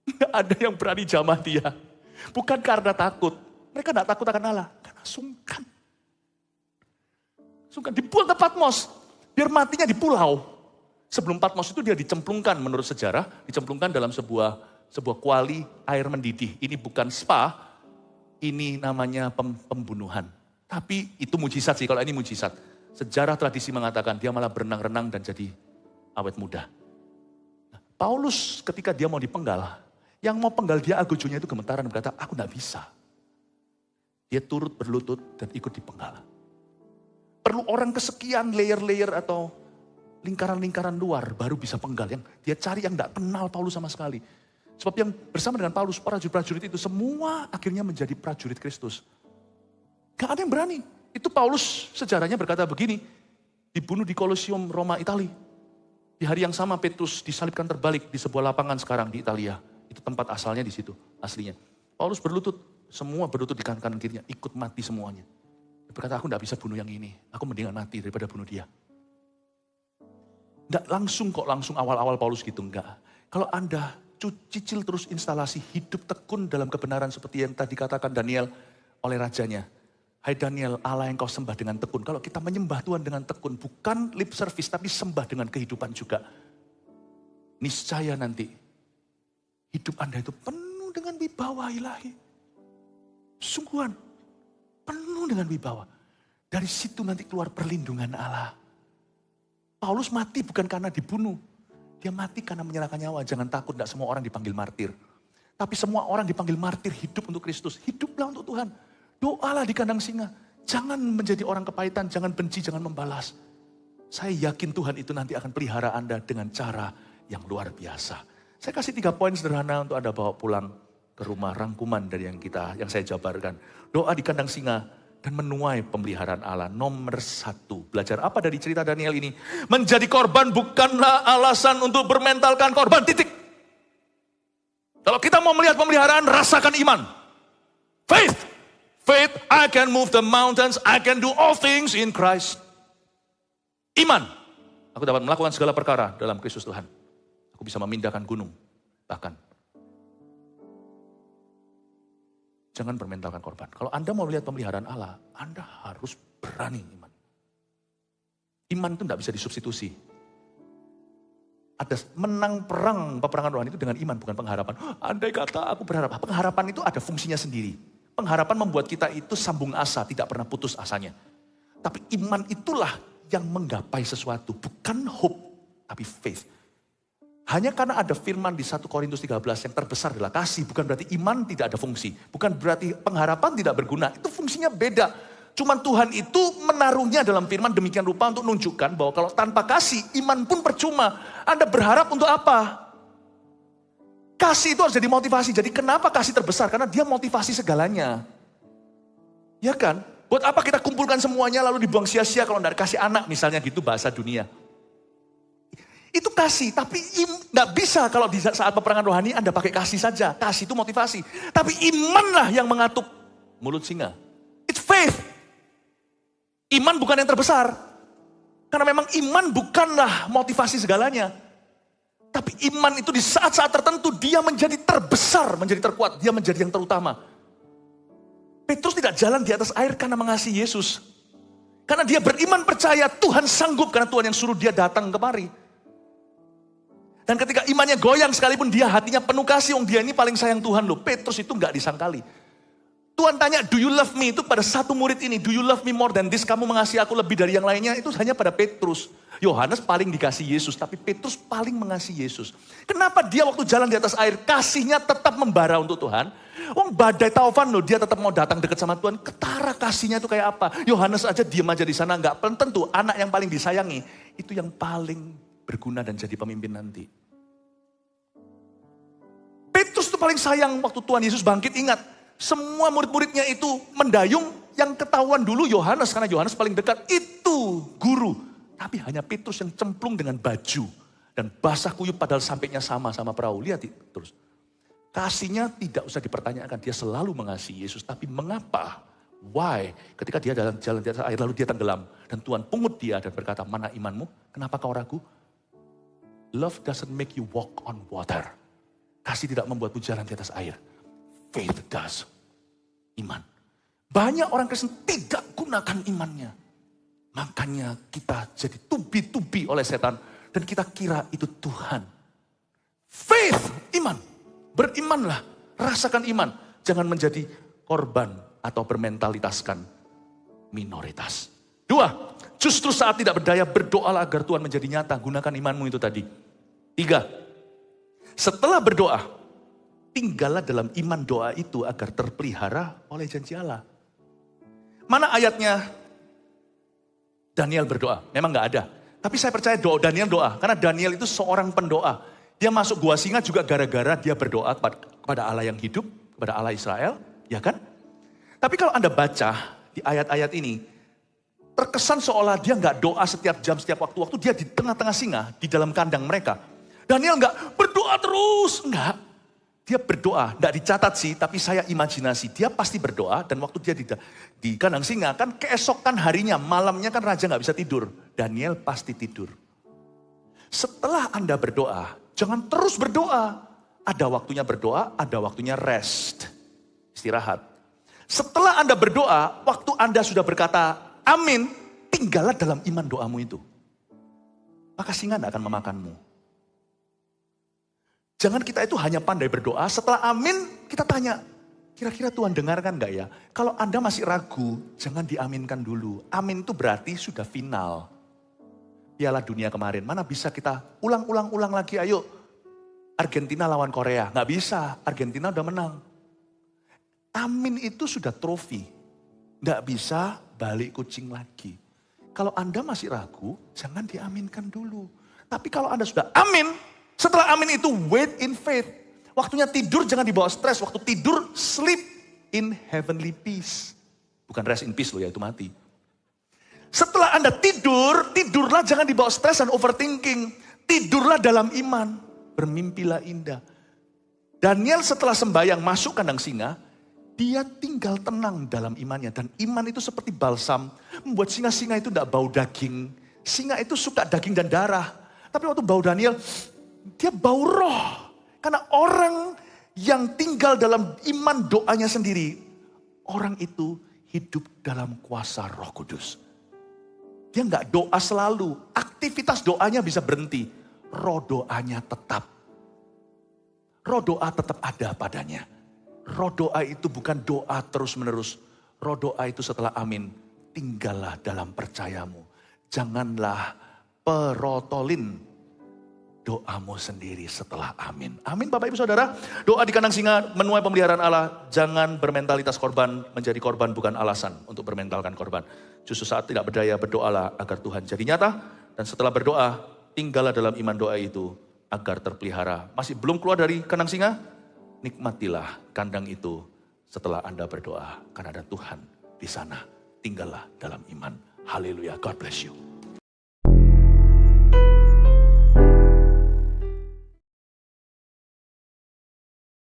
Gak ada yang berani jamah dia. Bukan karena takut. Mereka gak takut akan Allah. Karena sungkan. Sungkan dibuang ke Patmos. Biar matinya di pulau. Sebelum Patmos itu dia dicemplungkan menurut sejarah. Dicemplungkan dalam sebuah kuali air mendidih. Ini bukan spa. Ini namanya pembunuhan. Tapi itu mujizat sih, kalau ini mujizat. Sejarah tradisi mengatakan dia malah berenang-renang dan jadi awet muda. Nah, Paulus ketika dia mau dipenggal, yang mau penggal dia agojonya itu gemetaran berkata, aku gak bisa. Dia turut berlutut dan ikut dipenggal. Perlu orang kesekian layer-layer atau lingkaran-lingkaran luar baru bisa penggal. Yang dia cari yang gak kenal Paulus sama sekali. Sebab yang bersama dengan Paulus, prajurit-prajurit itu semua akhirnya menjadi prajurit Kristus. Gak ada yang berani. Itu Paulus sejarahnya berkata begini, dibunuh di Kolosium Roma, Itali. Di hari yang sama Petrus disalibkan terbalik di sebuah lapangan sekarang di Italia. Itu tempat asalnya di situ, aslinya. Paulus berlutut, semua berlutut di kanan kirinya, ikut mati semuanya. Dia berkata, aku gak bisa bunuh yang ini, aku mendingan mati daripada bunuh dia. Gak langsung awal-awal Paulus gitu, enggak. Kalau Anda cicil terus instalasi hidup tekun dalam kebenaran seperti yang tadi katakan Daniel oleh rajanya. Hai Daniel, Allah yang kau sembah dengan tekun. Kalau kita menyembah Tuhan dengan tekun, bukan lip service, tapi sembah dengan kehidupan juga. Niscaya nanti, hidup Anda itu penuh dengan wibawa ilahi. Sungguhan, penuh dengan wibawa. Dari situ nanti keluar perlindungan Allah. Paulus mati bukan karena dibunuh. Dia mati karena menyerahkan nyawa. Jangan takut, tidak semua orang dipanggil martir. Tapi semua orang dipanggil martir hidup untuk Kristus. Hiduplah untuk Tuhan. Doalah di kandang singa. Jangan menjadi orang kepahitan, jangan benci, jangan membalas. Saya yakin Tuhan itu nanti akan pelihara Anda dengan cara yang luar biasa. Saya kasih 3 poin sederhana untuk Anda bawa pulang ke rumah, rangkuman dari yang saya jabarkan. Doa di kandang singa dan menuai pemeliharaan Allah. Nomor 1, belajar apa dari cerita Daniel ini? Menjadi korban bukanlah alasan untuk bermentalkan korban, titik. Kalau kita mau melihat pemeliharaan, rasakan iman. Faith. Faith, I can move the mountains, I can do all things in Christ. Iman, aku dapat melakukan segala perkara dalam Kristus Tuhan. Aku bisa memindahkan gunung, bahkan. Jangan bermentalkan korban. Kalau Anda mau melihat pemeliharaan Allah, Anda harus berani iman. Iman itu tidak bisa disubstitusi. Ada menang peperangan rohani itu dengan iman, bukan pengharapan. Andai kata aku berharap, pengharapan itu ada fungsinya sendiri. Pengharapan membuat kita itu sambung asa, tidak pernah putus asanya. Tapi iman itulah yang menggapai sesuatu, bukan hope, tapi faith. Hanya karena ada firman di 1 Korintus 13 yang terbesar adalah kasih, bukan berarti iman tidak ada fungsi. Bukan berarti pengharapan tidak berguna, itu fungsinya beda. Cuman Tuhan itu menaruhnya dalam firman demikian rupa untuk menunjukkan bahwa kalau tanpa kasih, iman pun percuma. Anda berharap untuk apa? Kasih itu harus jadi motivasi. Jadi kenapa kasih terbesar? Karena dia motivasi segalanya. Ya kan? Buat apa kita kumpulkan semuanya lalu dibuang sia-sia kalau tidak kasih anak misalnya gitu bahasa dunia. Itu kasih, tapi nggak bisa kalau di saat peperangan rohani Anda pakai kasih saja. Kasih itu motivasi. Tapi imanlah yang mengatuk mulut singa. It's faith. Iman bukan yang terbesar. Karena memang iman bukanlah motivasi segalanya. Tapi iman itu di saat-saat tertentu dia menjadi terbesar, menjadi terkuat. Dia menjadi yang terutama. Petrus tidak jalan di atas air karena mengasihi Yesus. Karena dia beriman percaya Tuhan sanggup karena Tuhan yang suruh dia datang kemari. Dan ketika imannya goyang sekalipun dia hatinya penuh kasih. Dia ini paling sayang Tuhan loh. Petrus itu gak disangkali. Tuhan tanya, do you love me? Itu pada satu murid ini. Do you love me more than this? Kamu mengasihi aku lebih dari yang lainnya. Itu hanya pada Petrus. Yohanes paling dikasih Yesus, tapi Petrus paling mengasihi Yesus. Kenapa dia waktu jalan di atas air, kasihnya tetap membara untuk Tuhan? Badai taufan loh, dia tetap mau datang dekat sama Tuhan. Ketara kasihnya itu kayak apa? Yohanes aja diam aja di sana, nggak tentu. Anak yang paling disayangi, itu yang paling berguna dan jadi pemimpin nanti. Petrus itu paling sayang waktu Tuhan Yesus bangkit, ingat. Semua murid-muridnya itu mendayung, yang ketahuan dulu Yohanes, karena Yohanes paling dekat, itu guru. Tapi hanya Petrus yang cemplung dengan baju. Dan basah kuyup padahal sampainya sama perahu. Lihat terus. Kasihnya tidak usah dipertanyakan. Dia selalu mengasihi Yesus. Tapi mengapa? Why? Ketika dia jalan di atas air lalu dia tenggelam. Dan Tuhan pungut dia dan berkata, mana imanmu? Kenapa kau ragu? Love doesn't make you walk on water. Kasih tidak membuatmu jalan di atas air. Faith does. Iman. Banyak orang Kristen tidak gunakan imannya. Makanya kita jadi tubi-tubi oleh setan. Dan kita kira itu Tuhan. Faith, iman. Berimanlah, rasakan iman. Jangan menjadi korban atau bermentalitaskan minoritas. 2, justru saat tidak berdaya berdoalah agar Tuhan menjadi nyata. Gunakan imanmu itu tadi. 3, setelah berdoa, tinggallah dalam iman doa itu agar terpelihara oleh janji Allah. Mana ayatnya Daniel berdoa? Memang gak ada. Tapi saya percaya Daniel doa. Karena Daniel itu seorang pendoa. Dia masuk gua singa juga gara-gara dia berdoa kepada Allah yang hidup, kepada Allah Israel. Ya kan? Tapi kalau Anda baca di ayat-ayat ini, terkesan seolah dia nggak doa setiap jam, setiap waktu-waktu. Dia di tengah-tengah singa, di dalam kandang mereka. Daniel nggak berdoa terus, enggak. Dia berdoa, nggak dicatat sih, tapi saya imajinasi. Dia pasti berdoa, dan waktu dia di kandang singa, kan keesokan harinya, malamnya kan raja nggak bisa tidur. Daniel pasti tidur. Setelah Anda berdoa, jangan terus berdoa. Ada waktunya berdoa, ada waktunya rest, istirahat. Setelah Anda berdoa, waktu Anda sudah berkata, amin, tinggallah dalam iman doamu itu. Maka singa tidak akan memakanmu. Jangan kita itu hanya pandai berdoa, setelah amin kita tanya, kira-kira Tuhan dengarkan gak ya? Kalau Anda masih ragu, jangan diaminkan dulu. Amin itu berarti sudah final. Piala Dunia kemarin, mana bisa kita ulang lagi, ayo. Argentina lawan Korea, gak bisa, Argentina udah menang. Amin itu sudah trofi, gak bisa balik kucing lagi. Kalau Anda masih ragu, jangan diaminkan dulu. Tapi kalau Anda sudah amin, setelah amin itu wait in faith. Waktunya tidur jangan dibawa stres. Waktu tidur sleep in heavenly peace. Bukan rest in peace loh ya, itu mati. Setelah Anda tidur, tidurlah jangan dibawa stres dan overthinking. Tidurlah dalam iman. Bermimpilah indah. Daniel setelah sembahyang masuk kandang singa, dia tinggal tenang dalam imannya. Dan iman itu seperti balsam. Membuat singa-singa itu tidak bau daging. Singa itu suka daging dan darah. Tapi waktu bau Daniel, dia bau roh. Karena orang yang tinggal dalam iman doanya sendiri, orang itu hidup dalam kuasa Roh Kudus. Dia nggak doa selalu, aktivitas doanya bisa berhenti. Roh doanya tetap. Roh doa tetap ada padanya. Roh doa itu bukan doa terus menerus. Roh doa itu setelah amin, tinggallah dalam percayamu. Janganlah perotolin doamu sendiri setelah amin. Amin Bapak Ibu Saudara. Doa di kandang singa menuai pemeliharaan Allah. Jangan bermentalitas korban. Menjadi korban bukan alasan untuk bermentalkan korban. Justru saat tidak berdaya berdoalah agar Tuhan jadi nyata. Dan setelah berdoa tinggallah dalam iman doa itu agar terpelihara. Masih belum keluar dari kandang singa? Nikmatilah kandang itu setelah Anda berdoa. Karena ada Tuhan di sana. Tinggallah dalam iman. Haleluya. God bless you.